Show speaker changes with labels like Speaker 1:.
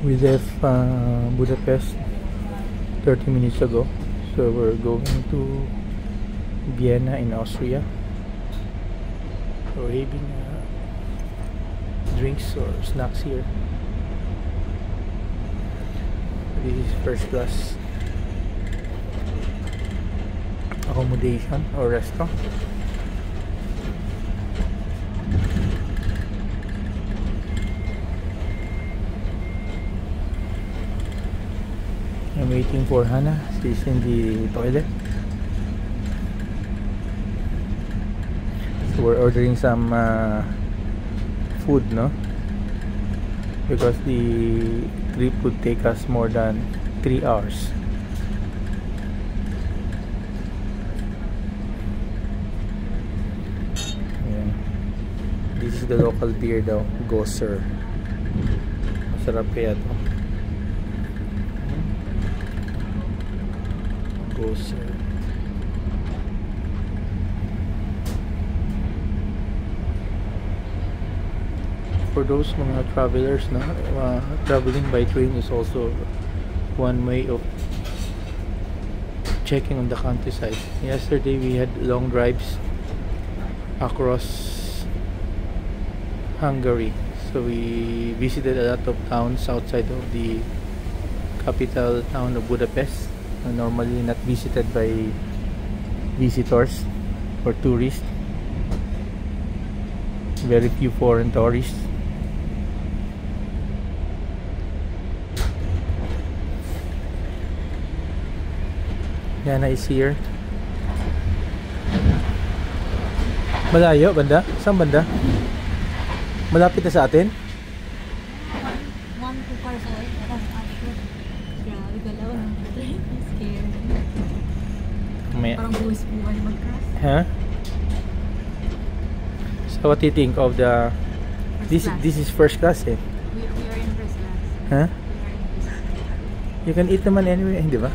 Speaker 1: We left Budapest 30 minutes ago, so we're going to Vienna in Austria. We're having drinks or snacks here. This is first class accommodation or restaurant. I'm waiting for Hannah. She's in the toilet. So we're ordering some food, no? Because the trip would take us more than 3 hours. Ayan. This is the local beer daw, Gosser. Masarap kaya to. Gosser. For those mga travelers na traveling by train is also one way of checking on the countryside. Yesterday we had long drives across Hungary, so we visited a lot of towns outside of the capital town of Budapest, normally not visited by visitors or tourists. Very few foreign tourists. Yana is here. Malayo banda? Saan banda? Malapit na sa atin?
Speaker 2: 1-2 cars away. Grabe galaw ng train. Scared. Parang buwis-buwan mag-cross.
Speaker 1: Huh? So what do you think of the this is first class eh?
Speaker 2: We are in first class.
Speaker 1: Huh?
Speaker 2: We are in first class.
Speaker 1: You can eat naman anyway, hindi ba?